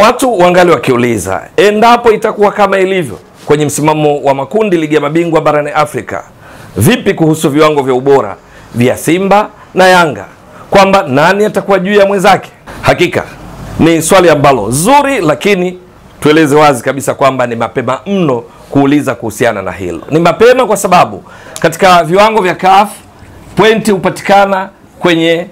watu wangali wakiuliza, endapo itakuwa kama ilivyo kwenye msimamo wa makundi ligi ya mabingwa barani Afrika, vipi kuhusu viwango vya ubora vya Simba na Yanga, kwamba nani atakuwa juu ya mwenzake? Hakika ni swali ambalo zuri, lakini tueleze wazi kabisa kwamba ni mapema mno kuuliza kuhusiana na hilo. Ni mapema kwa sababu katika viwango vya CAF pointi hupatikana kwenye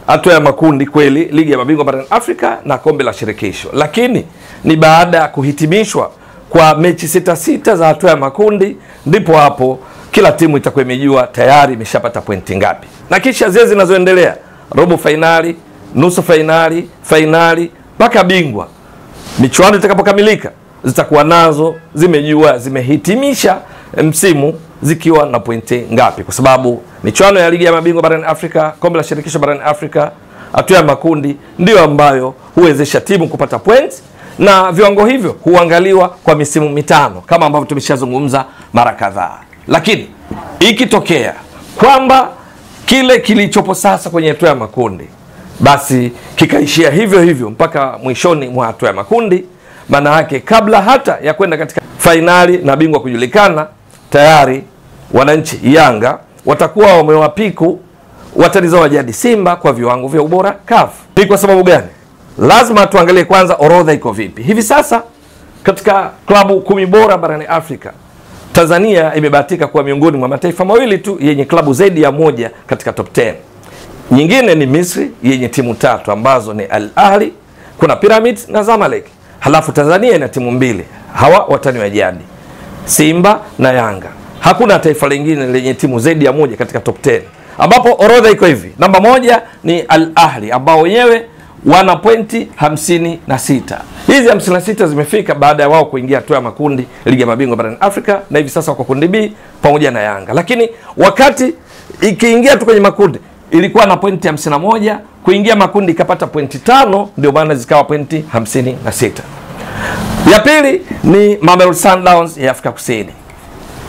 hatua ya makundi kweli ligi ya mabingwa barani Afrika na kombe la shirikisho, lakini ni baada ya kuhitimishwa kwa mechi 6 za hatua ya makundi ndipo hapo kila timu itakuwa imejua tayari imeshapata pointi ngapi, na kisha zile zinazoendelea robo finali, nusu finali, finali mpaka bingwa, michuano itakapokamilika zitakuwa nazo zimejua zimehitimisha msimu zikiwa na pointi ngapi, kwa sababu michuano ya ligi ya mabingwa barani Afrika, kombe la shirikisho barani Afrika, hatua ya makundi ndio ambayo huwezesha timu kupata points, na viwango hivyo huangaliwa kwa misimu mitano kama ambavyo tumeshazungumza mara kadhaa. Lakini ikitokea kwamba kile kilichopo sasa kwenye hatua ya makundi basi kikaishia hivyo hivyo mpaka mwishoni mwa hatua ya makundi, maana yake kabla hata ya kwenda katika fainali na bingwa kujulikana, tayari wananchi Yanga watakuwa wamewapiku watani zao wa jadi Simba kwa viwango vya ubora CAF. Ni kwa sababu gani? Lazima tuangalie kwanza orodha iko vipi. Hivi sasa katika klabu 10 bora barani Afrika, Tanzania imebahatika kuwa miongoni mwa mataifa mawili tu yenye klabu zaidi ya moja katika top 10. Nyingine ni Misri yenye timu 3 ambazo ni Al Ahli, kuna Pyramids na Zamalek. Halafu Tanzania ina timu 2, hawa watani wa jadi Simba na Yanga. Hakuna taifa lingine lenye timu zaidi ya moja katika top 10, ambapo orodha iko hivi. Namba 1 ni Al Ahli ambao wenyewe wana pointi 56. Hizi 56 zimefika baada ya wao kuingia hatua ya makundi ligi ya mabingwa barani Afrika, na hivi sasa wako kundi B pamoja na Yanga. Lakini wakati ikiingia tu kwenye makundi ilikuwa na pointi 51, kuingia makundi ikapata pointi 5, ndio maana zikawa pointi 56. Ya pili ni Mamelodi Sundowns ya Afrika Kusini.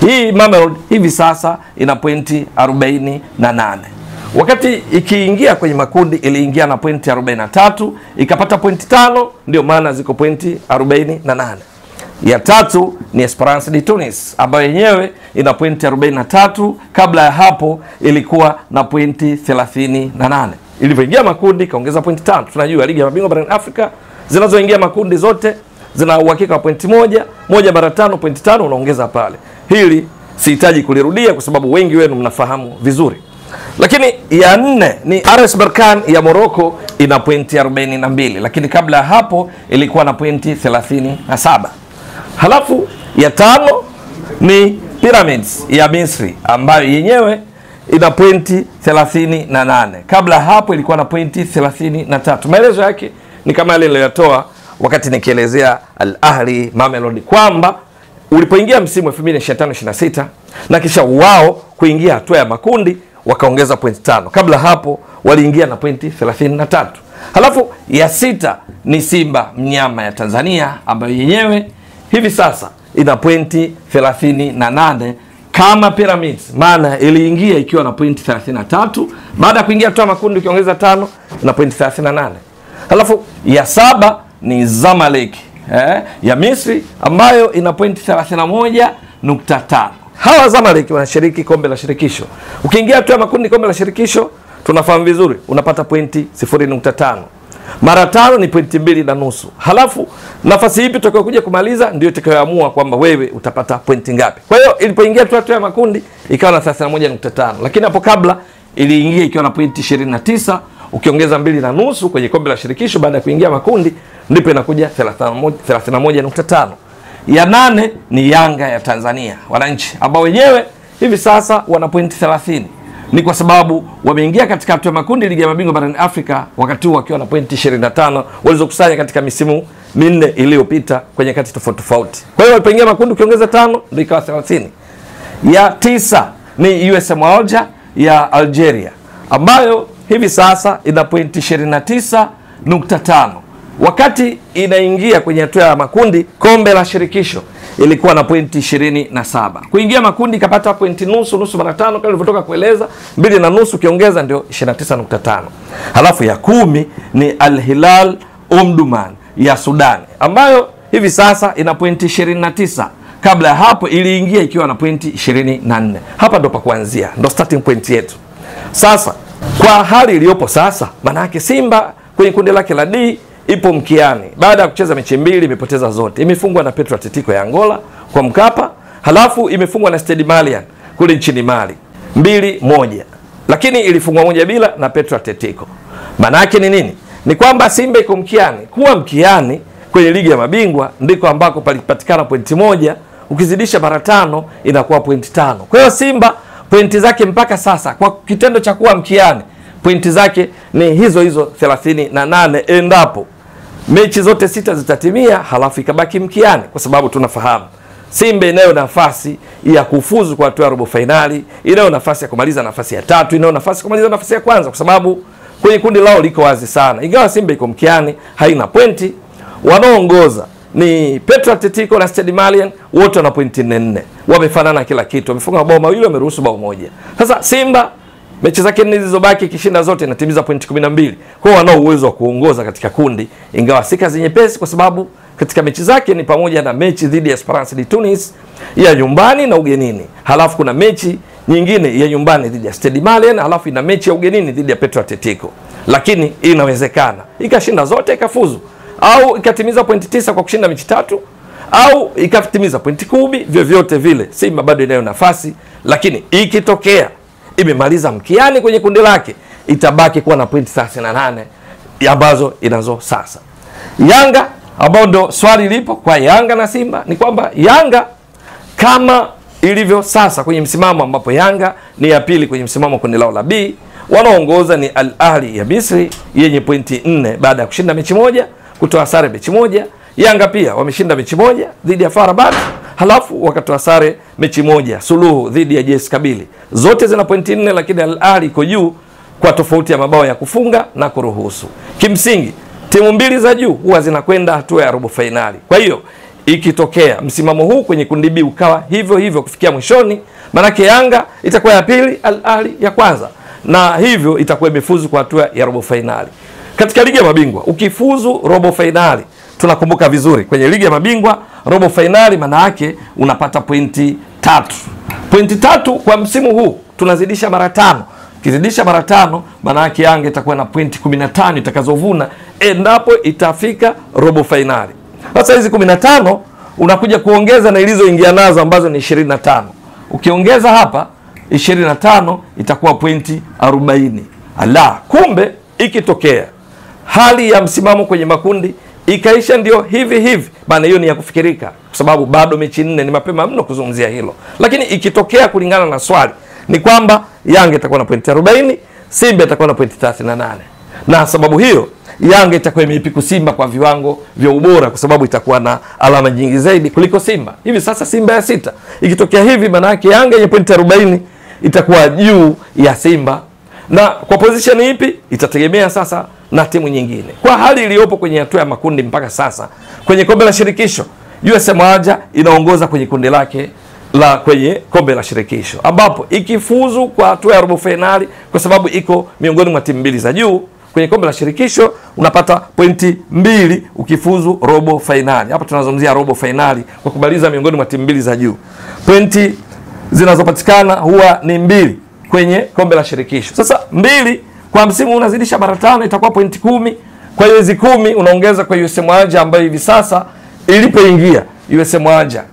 Hii Mamelodi hivi sasa ina pointi 48. Wakati ikiingia kwenye makundi iliingia na pointi 43, ikapata pointi 5, ndio maana ziko pointi 48. Ya tatu ni Esperance de Tunis ambayo yenyewe ina pointi 43, kabla ya hapo ilikuwa na pointi 38. Ilivyoingia makundi kaongeza pointi 5. Tunajua ligi ya mabingwa barani Afrika zinazoingia makundi zote zina uhakika wa pointi 1 mara 5, pointi 5 unaongeza pale. Hili sihitaji kulirudia kwa sababu wengi wenu mnafahamu vizuri. Lakini ya 4 ni RS Berkane ya Morocco ina pointi 42, lakini kabla ya hapo ilikuwa na pointi 37. Halafu ya 5 ni Pyramids ya Misri ambayo yenyewe ina pointi 38. Kabla hapo ilikuwa na pointi 33. Maelezo yake ni kama yale niliyotoa wakati nikielezea Al Ahli, Mamelodi, kwamba ulipoingia msimu 2025-26 na kisha wao kuingia hatua ya makundi wakaongeza pointi 5. Kabla hapo waliingia na pointi 33. Halafu ya 6 ni Simba mnyama ya Tanzania ambayo yenyewe hivi sasa ina pointi 38 kama Pyramids, maana iliingia ikiwa na pointi 33, baada ya kuingia hatua ya makundi ukiongeza 5 na pointi 38. Halafu ya 7 ni Zamalek ya Misri ambayo ina pointi 31.5. Hawa Zamalek wanashiriki kombe la shirikisho. Ukiingia hatua ya makundi kombe la shirikisho, tunafahamu vizuri, unapata pointi 0.5. Mara 5 ni pointi 2.5. Halafu nafasi ipi tutakayokuja kumaliza ndio itakayoamua kwamba wewe utapata pointi ngapi. Kwa hiyo ilipoingia hatua ya makundi ikawa na 31.5, lakini hapo kabla iliingia ikiwa na pointi 29, ukiongeza 2.5 kwenye kombe la shirikisho baada ya kuingia makundi ndipo inakuja 31.5. Ya 8 ni Yanga ya Tanzania wananchi ambao wenyewe hivi sasa wana pointi 30. Ni kwa sababu wameingia katika hatua ya makundi ligi ya mabingwa barani Afrika wakati wakiwa na pointi 25 walizokusanya katika misimu 4 iliyopita kwenye kati tofauti tofauti. Kwa hiyo walipoingia makundi ukiongeza 5 ndio ikawa 30. Ya 9 ni USM Alger ya Algeria ambayo hivi sasa ina pointi 29.5. Wakati inaingia kwenye hatua ya makundi kombe la shirikisho ilikuwa na pointi 27. Kuingia makundi ikapata pointi nusu mara 5 kama nilivyotoka kueleza, 2.5 ukiongeza ndio 29.5. Halafu ya 10 ni Al Hilal Omdurman ya Sudani ambayo hivi sasa ina pointi 29. Kabla ya hapo iliingia ikiwa na pointi 24. Hapa ndo pa kuanzia, ndo starting point yetu. Sasa kwa hali iliyopo sasa, maana yake Simba kwenye kundi lake la D ipo mkiani. Baada ya kucheza mechi mbili imepoteza zote. Imefungwa na Petro Atletico ya Angola kwa Mkapa, halafu imefungwa na Stade Malien kule nchini Mali 2-1. Lakini ilifungwa 1-0 na Petro Atletico. Maana yake ni nini? Ni kwamba Simba iko mkiani. Kuwa mkiani kwenye ligi ya mabingwa ndiko ambako palipatikana pointi 1, ukizidisha mara 5 inakuwa pointi 5. Kwa hiyo Simba pointi zake mpaka sasa kwa kitendo cha kuwa mkiani, pointi zake ni hizo hizo 38 endapo mechi zote 6 zitatimia, halafu ikabaki mkiani, kwa sababu tunafahamu Simba inayo nafasi ya kufuzu kwa hatua ya robo finali, inayo nafasi ya kumaliza nafasi ya 3, inayo nafasi ya kumaliza nafasi ya kwanza, kwa sababu kwenye kundi lao liko wazi sana. Ingawa Simba iko mkiani, haina pointi, wanaoongoza ni Petro Atletico na Stade Malien, wote wana pointi 4. Wamefanana kila kitu, wamefunga mabao mawili, wameruhusu bao moja. Sasa Simba mechi zake 4 zilizobaki ikishinda zote inatimiza pointi 12. Kwa hiyo wanao uwezo wa kuongoza katika kundi, ingawa si kazi nyepesi, kwa sababu katika mechi zake ni pamoja na mechi dhidi ya Esperance de Tunis ya nyumbani na ugenini. Halafu kuna mechi nyingine ya nyumbani dhidi ya Stade Malien, halafu ina mechi ya ugenini dhidi ya Petro Atletico. Lakini inawezekana ikashinda zote ikafuzu, au ikatimiza pointi 9 kwa kushinda mechi 3, au ikatimiza pointi 10. Vyovyote vile Simba bado inayo nafasi, lakini ikitokea imemaliza mkiani kwenye kundi lake, itabaki kuwa na pointi 38 ambazo inazo sasa. Yanga, ambao ndo swali lipo kwa Yanga na Simba, ni kwamba Yanga kama ilivyo sasa kwenye msimamo, ambapo Yanga ni ya pili kwenye msimamo kundi lao la B, wanaongoza ni Al Ahli ya Misri yenye pointi 4 baada ya kushinda mechi moja, kutoa sare mechi moja. Yanga pia wameshinda mechi moja dhidi ya FAR Rabat, halafu wakatoa sare mechi moja suluhu dhidi ya JS Kabylie. Zote zina pointi 4, lakini Al Ahli iko juu kwa tofauti ya mabao ya kufunga na kuruhusu. Kimsingi timu mbili za juu huwa zinakwenda hatua ya robo finali. Kwa hiyo ikitokea msimamo huu kwenye kundi B ukawa hivyo hivyo kufikia mwishoni, manake Yanga itakuwa ya pili, Al Ahli ya kwanza, na hivyo itakuwa imefuzu kwa hatua ya robo finali. Katika ligi ya mabingwa ukifuzu robo finali, tunakumbuka vizuri kwenye ligi ya mabingwa robo finali maana yake unapata pointi 3. Pointi 3 kwa msimu huu tunazidisha mara 5. Kizidisha mara 5 maana yake Yanga itakuwa na pointi 15 itakazovuna endapo itafika robo finali. Sasa hizi 15 unakuja kuongeza na ilizoingia nazo ambazo ni 25. Ukiongeza hapa 25 itakuwa pointi 40. Ala, kumbe ikitokea hali ya msimamo kwenye makundi ikaisha ndio hivi hivi, maana hiyo ni ya kufikirika, kwa sababu bado mechi 4, ni mapema mno kuzungumzia hilo. Lakini ikitokea kulingana na swali ni kwamba Yanga itakuwa na pointi 40, Simba itakuwa na pointi 38. Na sababu hiyo Yanga itakuwa imeipiku Simba kwa viwango vya ubora, kwa sababu itakuwa na alama nyingi zaidi kuliko Simba. Hivi sasa Simba ya 6. Ikitokea hivi maana yake Yanga yenye pointi 40 itakuwa juu ya Simba. Na kwa position ipi itategemea sasa na timu nyingine. Kwa hali iliyopo kwenye hatua ya makundi mpaka sasa kwenye kombe la shirikisho, USM Alger inaongoza kwenye kundi lake la kwenye kombe la shirikisho, ambapo ikifuzu kwa hatua ya robo finali, kwa sababu iko miongoni mwa timu mbili za juu kwenye kombe la shirikisho, unapata pointi 2 ukifuzu robo finali. Hapa tunazungumzia robo finali kwa kumaliza miongoni mwa timu mbili za juu. Pointi zinazopatikana huwa ni 2 kwenye kombe la shirikisho. Sasa 2 kwa msimu unazidisha mara 5, itakuwa pointi 10. Kwa hiyo hizi 10 unaongeza kwa USM Alger ambayo hivi sasa ilipoingia USM Alger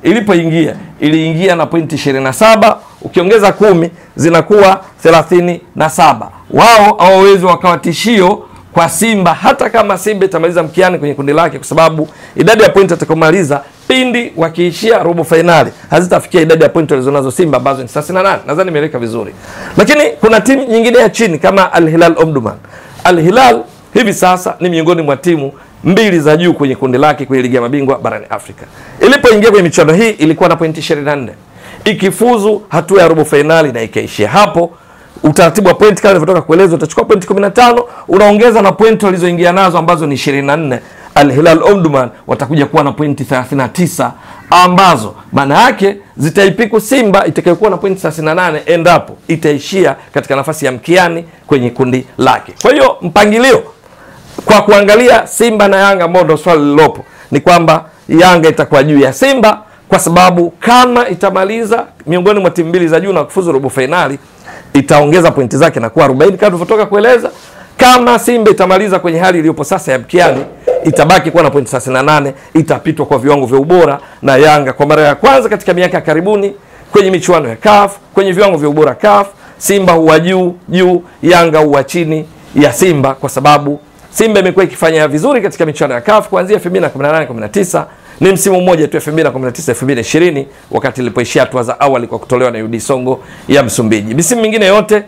iliingia na pointi 27, ukiongeza 10 zinakuwa 37. Wao hawawezi wakawa tishio kwa Simba, hata kama Simba itamaliza mkiani kwenye kundi lake, kwa sababu idadi ya pointi atakaomaliza pindi wakiishia robo finali hazitafikia idadi ya pointi walizonazo Simba ambazo ni 38. Nadhani nimeeleka vizuri. Lakini kuna timu nyingine ya chini kama Al Hilal Omdurman. Al Hilal hivi sasa ni miongoni mwa timu mbili za juu kwenye kundi lake kwenye ligi ya mabingwa barani Afrika. Ilipoingia kwenye michuano hii ilikuwa na pointi 24. Ikifuzu hatua ya robo finali na ikaishia hapo, utaratibu wa pointi kama nilivyotoka kueleza, utachukua pointi 15 unaongeza na pointi walizoingia nazo ambazo ni 24. Al Hilal Omdurman watakuja kuwa na pointi 39 ambazo maana yake zitaipiku Simba itakayokuwa na pointi 38 endapo itaishia katika nafasi ya mkiani kwenye kundi lake. Kwa hiyo mpangilio Kwa kuangalia Simba na Yanga ambao ndio swali lilopo, ni kwamba Yanga itakuwa juu ya Simba, kwa sababu kama itamaliza miongoni mwa timu mbili za juu na kufuzu robo finali, itaongeza pointi zake na kuwa 40 kama tulivyotoka kueleza. Kama Simba itamaliza kwenye hali iliyopo sasa ya mkiani, itabaki kuwa na pointi 38, itapitwa kwa viwango vya ubora na Yanga kwa mara ya kwanza katika miaka karibuni kwenye michuano ya CAF, kwenye viwango vya ubora CAF, Simba huwa juu, Yanga huwa chini ya Simba, kwa sababu Simba imekuwa ikifanya vizuri katika michuano ya CAF kuanzia 2018-19, ni msimu mmoja tu 2019-2020 wakati ilipoishia hatua za awali kwa kutolewa na UD Songo ya Msumbiji. Misimu mingine yote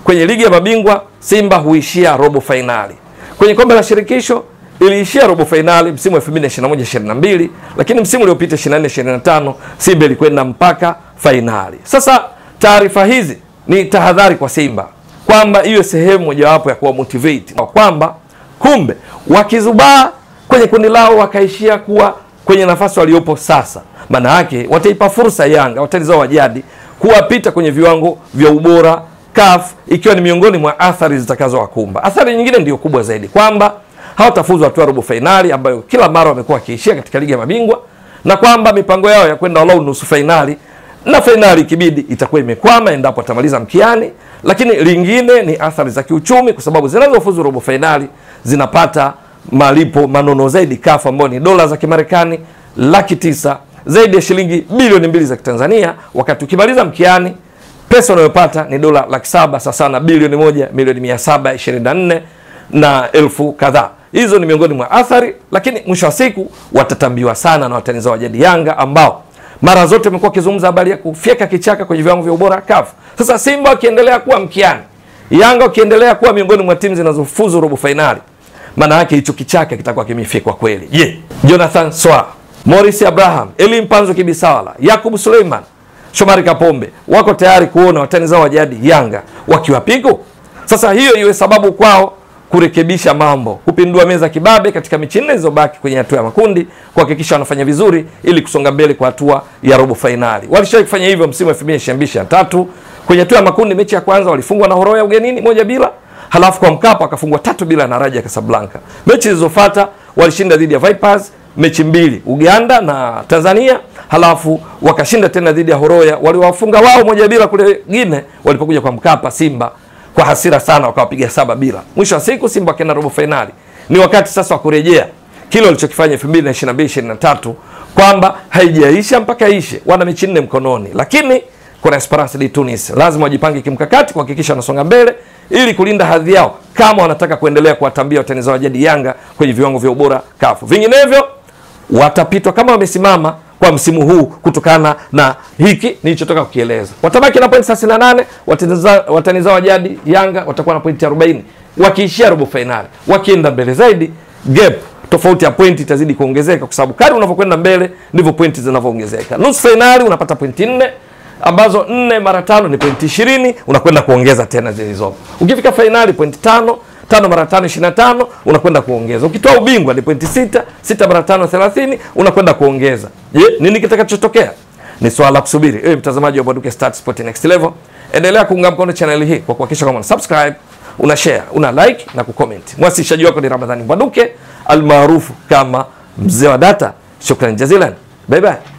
kwenye ligi ya mabingwa Simba huishia robo finali. Kwenye kombe la shirikisho iliishia robo finali msimu wa 2021-22, lakini msimu uliopita 24-25 Simba ilikwenda mpaka finali. Sasa taarifa hizi ni tahadhari kwa Simba kwamba hiyo sehemu mojawapo ya kuwa motivate, kwamba kumbe wakizubaa kwenye kundi lao wakaishia kuwa kwenye nafasi waliopo sasa, maana yake wataipa fursa Yanga, watani zao wa jadi, kuwapita kwenye viwango vya ubora CAF, ikiwa ni miongoni mwa athari zitakazowakumba. Athari nyingine ndio kubwa zaidi, kwamba hawatafuzu hatua robo finali ambayo kila mara wamekuwa wakiishia katika ligi ya mabingwa, na kwamba mipango yao ya kwenda walau nusu finali na finali ikibidi itakuwa imekwama endapo atamaliza mkiani. Lakini lingine ni athari za kiuchumi, kwa sababu zinazofuzu robo finali zinapata malipo manono zaidi CAF, ambao ni dola za Kimarekani 900,000, zaidi ya shilingi bilioni 2 za Kitanzania, wakati ukimaliza mkiani pesa unayopata ni dola 700,000, sasa na bilioni 1,724,000 na elfu kadhaa. Hizo ni miongoni mwa athari, lakini mwisho wa siku watatambiwa sana na watani zao wa jadi Yanga, ambao mara zote wamekuwa wakizungumza habari ya kufyeka kichaka kwenye viwango vya ubora CAF. Sasa Simba wakiendelea kuwa mkiani, Yanga wakiendelea kuwa miongoni mwa timu zinazofuzu robo finali, maana yake hicho kichaka kitakuwa kimefyekwa kweli. Jonathan Soa, Morris Abraham, Eli Mpanzo Kibisawala, Yakub Suleiman, Shomari Kapombe wako tayari kuona watani zao wa jadi Yanga wakiwapigo. Sasa hiyo iwe sababu kwao kurekebisha mambo, kupindua meza kibabe katika mechi 4 zilizobaki kwenye hatua ya makundi, kuhakikisha wanafanya vizuri ili kusonga mbele kwa hatua ya robo finali. Walishawahi kufanya hivyo msimu wa 2023. Kwenye hatua ya makundi mechi ya kwanza walifungwa na Horoya ugenini 1-0, halafu kwa Mkapa wakafungwa 3-0 na Raja Casablanca. Mechi zilizofuata walishinda dhidi ya Vipers mechi 2 Uganda na Tanzania, halafu wakashinda tena dhidi ya Horoya, waliwafunga wao 1-0 kule Guinea. Walipokuja kwa Mkapa, Simba kwa hasira sana wakawapiga 7-0. Mwisho wa siku Simba akaenda robo finali. Ni wakati sasa wa kurejea kile walichokifanya 2022-2023, kwamba haijaisha mpaka ishe. Wana mechi 4 mkononi, lakini kuna Esperance de Tunis lazima wajipange kimkakati kuhakikisha wanasonga mbele ili kulinda hadhi yao, kama wanataka kuendelea kuwatambia watani zao wa jadi Yanga kwenye viwango vya ubora CAF. Vinginevyo watapitwa kama wamesimama kwa msimu huu, kutokana na hiki nilichotoka kukieleza. Watabaki na pointi 38, watani zao wa jadi Yanga watakuwa na pointi 40 wakiishia robo finali. Wakienda mbele zaidi, gap tofauti ya pointi itazidi kuongezeka, kwa sababu kadri unavyokwenda mbele ndivyo pointi zinavyoongezeka. Nusu finali unapata pointi 4, ambazo 4 mara 5 ni pointi 20, unakwenda kuongeza tena zilizopo. Ukifika finali pointi 5 mara 5 25, unakwenda kuongeza. Ukitoa ubingwa ni pointi 6 mara 5 30, unakwenda kuongeza. Nini kitakachotokea? Ni swala la kusubiri. Ewe mtazamaji wa Mbwaduke Stats Sport Next Level, endelea kuunga mkono channel hii kwa kuhakikisha kama una subscribe, una share, una like na kucomment. Mwasilishaji wako ni Ramadhani Mbwaduke almaarufu kama Mzee wa Data. Shukrani jazilan. Bye bye.